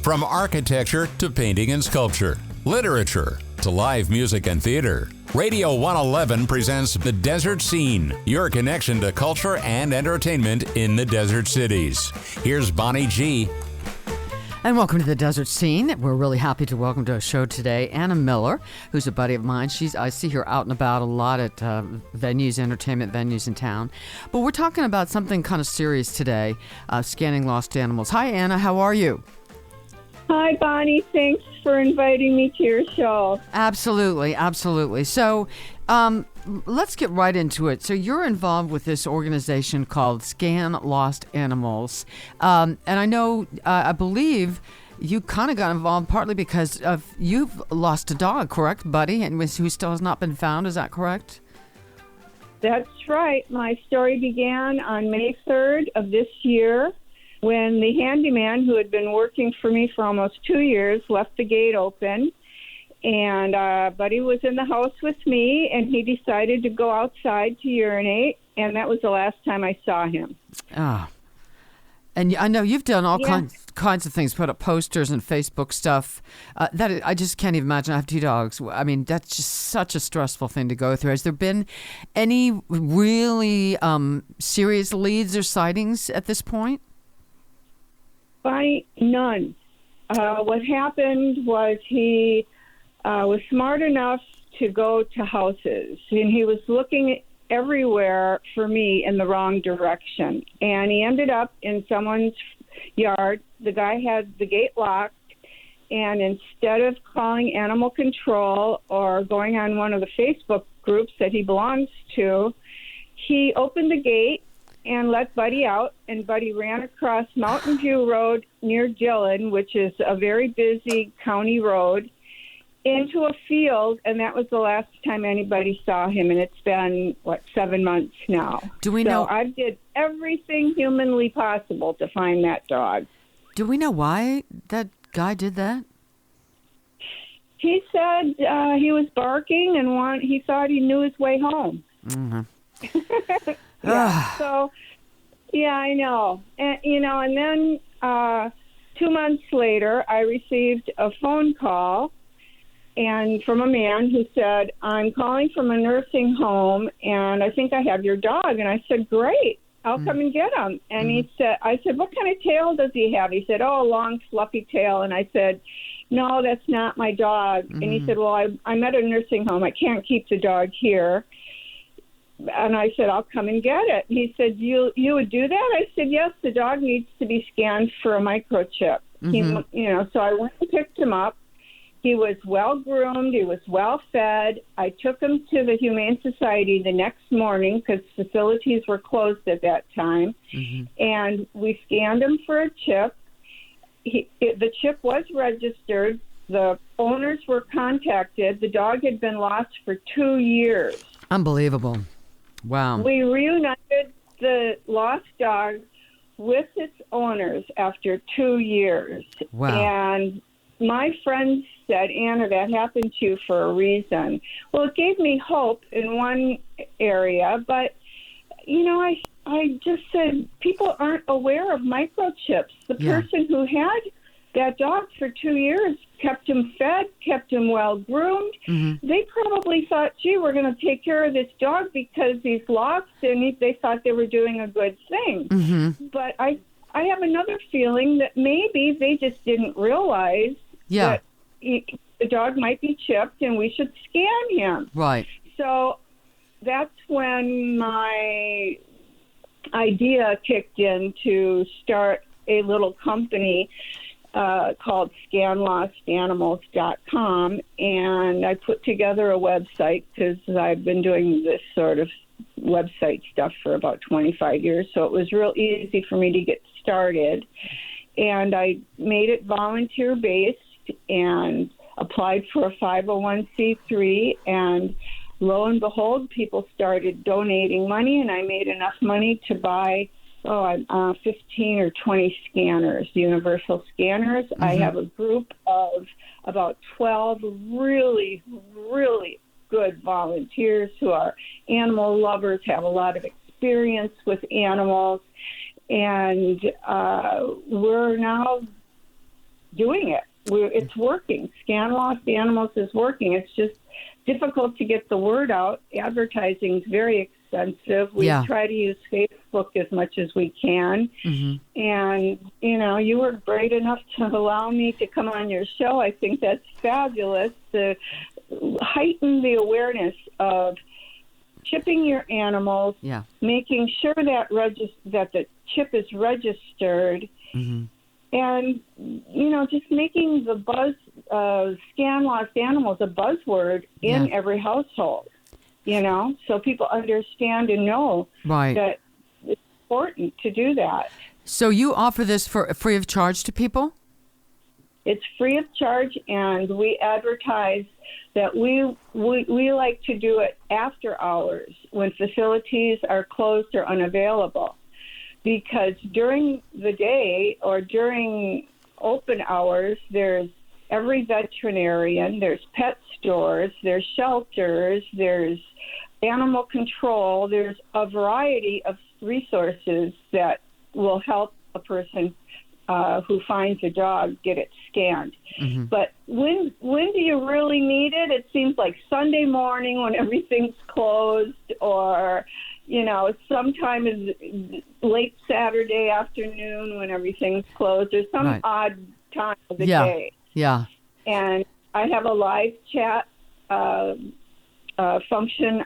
From architecture to painting and sculpture, literature to live music and theater, Radio 111 presents The Desert Scene, your connection to culture and entertainment in the desert cities. Here's Bonnie G. And welcome to The Desert Scene. We're really happy to welcome to our show today Anna Miller, who's a buddy of mine. I see her out and about a lot at venues, entertainment venues in town. But we're talking about something kind of serious today, scanning lost animals. Hi, Anna. How are you? Hi, Bonnie. Thanks for inviting me to your show. Absolutely, absolutely. So let's get right into it. So you're involved with this organization called Scan Lost Animals. And I know, I believe you kind of got involved partly because you've lost a dog, correct, buddy? And who still has not been found, is that correct? That's right. My story began on May 3rd of this year, when the handyman who had been working for me for almost 2 years left the gate open, and Buddy was in the house with me, and he decided to go outside to urinate, and that was the last time I saw him. Ah. And I know you've done all kinds of things, put up posters and Facebook stuff. I just can't even imagine. I have 2 dogs. I mean, that's just such a stressful thing to go through. Has there been any really serious leads or sightings at this point? None. What happened was he was smart enough to go to houses, and he was looking everywhere for me in the wrong direction. And he ended up in someone's yard. The guy had the gate locked, and instead of calling animal control or going on one of the Facebook groups that he belongs to, he opened the gate and let Buddy out, and Buddy ran across Mountain View Road near Dillon, which is a very busy county road, into a field, and that was the last time anybody saw him, and it's been, 7 months now. Do we know? I did everything humanly possible to find that dog. Do we know why that guy did that? He said he was barking, and he thought he knew his way home. Mm-hmm. So, I know. And, and then 2 months later, I received a phone call and from a man who said, I'm calling from a nursing home, and I think I have your dog. And I said, great, I'll come and get him. And I said, what kind of tail does he have? He said, a long, fluffy tail. And I said, no, that's not my dog. And he said, well, I'm at a nursing home. I can't keep the dog here. And I said, I'll come and get it. He said, you would do that? I said, yes, the dog needs to be scanned for a microchip. So I went and picked him up. He was well-groomed. He was well-fed. I took him to the Humane Society the next morning because facilities were closed at that time. And we scanned him for a chip. The chip was registered. The owners were contacted. The dog had been lost for 2 years. Unbelievable. Wow. We reunited the lost dog with its owners after 2 years. Wow. And my friends said, Anna, that happened to you for a reason. Well, it gave me hope in one area, but, I just said people aren't aware of microchips. The person who had that dog for 2 years kept him fed, kept him well-groomed. They probably thought, gee, we're going to take care of this dog because he's lost, and they thought they were doing a good thing. But I have another feeling that maybe they just didn't realize that the dog might be chipped and we should scan him. Right. So that's when my idea kicked in to start a little company called scanlostanimals.com, and I put together a website because I've been doing this sort of website stuff for about 25 years, so it was real easy for me to get started. And I made it volunteer-based and applied for a 501c3, and lo and behold, people started donating money, and I made enough money to buy 15 or 20 scanners, universal scanners. I have a group of about 12 really, really good volunteers who are animal lovers, have a lot of experience with animals, and we're now doing it. It's working. Scan Lost Animals is working. It's just difficult to get the word out. Advertising is very expensive. We try to use Facebook as much as we can. Mm-hmm. And, you were great enough to allow me to come on your show. I think that's fabulous to heighten the awareness of chipping your animals, making sure that that the chip is registered, and, just making the buzz Scan Lost Animals a buzzword in every household, so people understand and know that it's important to do that. So you offer this for free of charge to people? It's free of charge, and we advertise that we like to do it after hours when facilities are closed or unavailable, because during the day or during open hours, there's every veterinarian, there's pet stores, there's shelters, there's animal control, there's a variety of resources that will help a person who finds a dog get it scanned. Mm-hmm. But when do you really need it? It seems like Sunday morning when everything's closed, or sometime is late Saturday afternoon when everything's closed, or some odd time of the day. Yeah. And I have a live chat function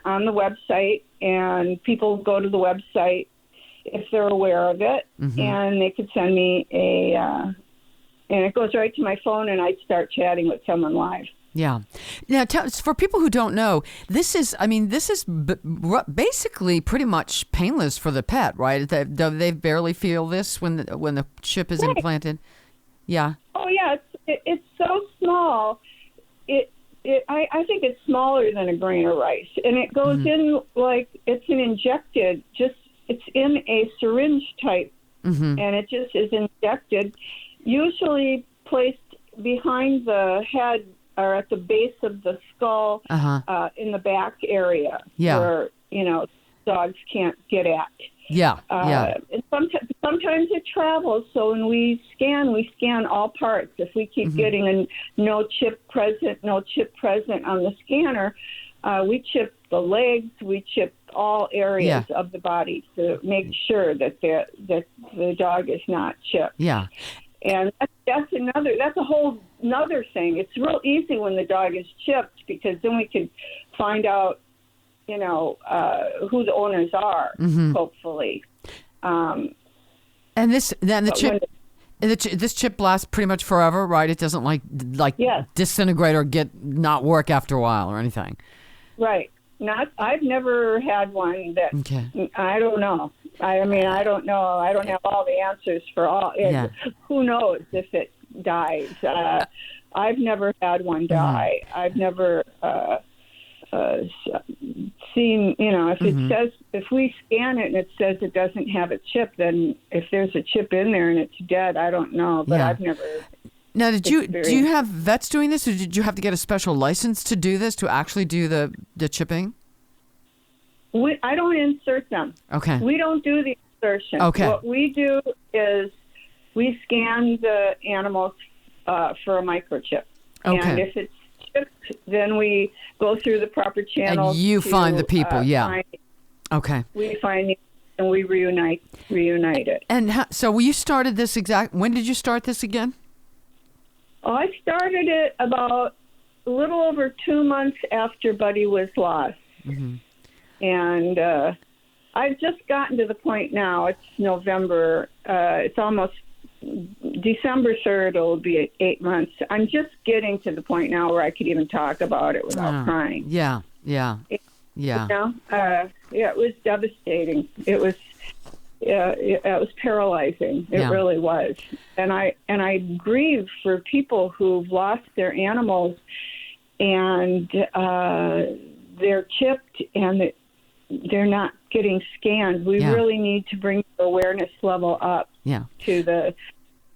on the website, and people go to the website if they're aware of it, and they could send me and it goes right to my phone, and I start chatting with someone live. Yeah. Now, for people who don't know, this is basically pretty much painless for the pet, right? They barely feel this when the chip is implanted. Yeah. Oh yeah, it's so small. I think it's smaller than a grain of rice, and it goes in like it's it's in a syringe type, and it just is injected, usually placed behind the head or at the base of the skull, in the back area, where dogs can't get at. And sometimes it travels. So when we scan all parts. If we keep getting a no chip present on the scanner, we chip the legs, we chip all areas of the body to make sure that the dog is not chipped. Yeah. And that's a whole another thing. It's real easy when the dog is chipped, because then we can find out, who the owners are, hopefully. And this chip lasts pretty much forever, right? It doesn't like disintegrate or not work after a while or anything. Right. I've never had one that. Okay. I don't know. I don't know. I don't have all the answers for all. Who knows if it dies? I've never had one die. I've never seen. If it says, if we scan it and it says it doesn't have a chip, then if there's a chip in there and it's dead, I don't know. But I've never. Now, do you have vets doing this, or did you have to get a special license to do this, to actually do the chipping? I don't insert them. Okay. We don't do the insertion. Okay. What we do is we scan the animals for a microchip. Okay. And if it's chipped, then we go through the proper channels. And you find the people, Okay. We find it and we reunite it. And so you started this when did you start this again? Oh, I started it about a little over 2 months after Buddy was lost. Mm-hmm. And I've just gotten to the point now, it's November, it's almost December 3rd, it'll be 8 months. I'm just getting to the point now where I could even talk about it without crying. Yeah. It was devastating. It was paralyzing. It really was. And I grieve for people who've lost their animals and they're chipped and they're not getting scanned. We really need to bring the awareness level up to the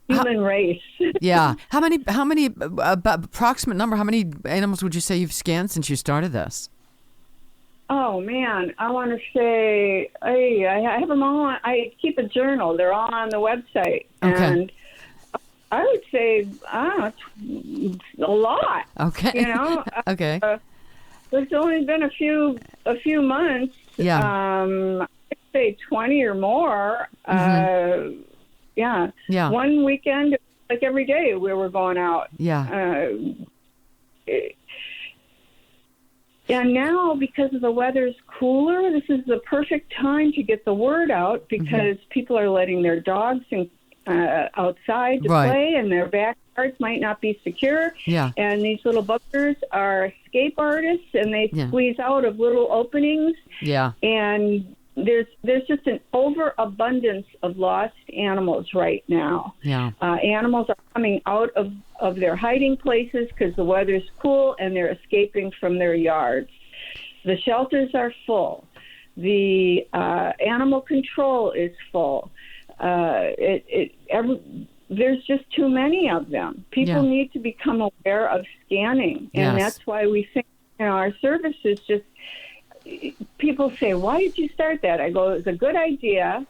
human race. Yeah. How many approximate number, how many animals would you say you've scanned since you started this? Oh, man. I want to say, I have them all. I keep a journal. They're all on the website. Okay. And I would say a lot. Okay. You know, Okay. It's only been a few months. Yeah. I'd say 20 or more. Yeah. Yeah. One weekend, like every day, we were going out. Yeah. And now, because the weather's cooler, this is the perfect time to get the word out because people are letting their dogs outside to Right. play, and their backyards might not be secure. Yeah. And these little buggers are escape artists, and they squeeze out of little openings. Yeah. And there's just an overabundance of lost animals right now. Yeah. Animals are coming out of their hiding places because the weather's cool, and they're escaping from their yards. The shelters are full. The animal control is full. There's just too many of them. People need to become aware of scanning, and that's why we think our service is just. People say, "Why did you start that?" I go, "It's a good idea.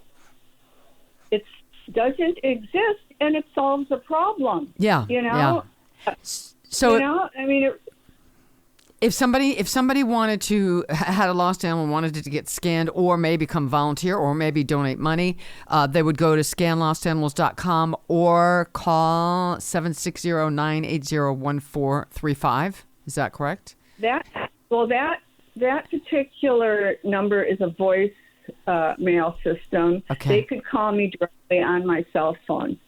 It doesn't exist, and it solves a problem." Yeah. You know. Yeah. So, you know, I mean. If somebody wanted to had a lost animal, wanted it to get scanned, or maybe come volunteer, or maybe donate money, they would go to scanlostanimals.com or call 760-980-1435. Is that correct? That particular number is a voice mail system. Okay. They could call me directly on my cell phone.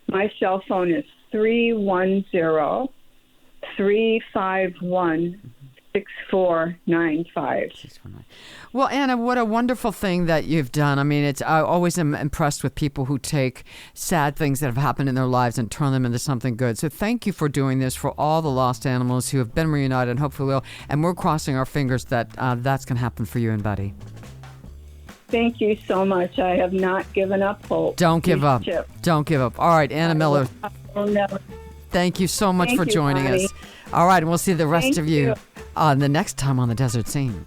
My cell phone is 310-351-6495. Well, Anna, what a wonderful thing that you've done. I mean, I always am impressed with people who take sad things that have happened in their lives and turn them into something good. So thank you for doing this for all the lost animals who have been reunited and hopefully will. And we're crossing our fingers that that's going to happen for you and Buddy. Thank you so much. I have not given up hope. Don't give up. Chip. Don't give up. All right, Anna Miller. I'll never. Thank you so much Thank for you, joining Bonnie. us. All right, and we'll see the rest Thank of you you. the next time on the Desert Scene.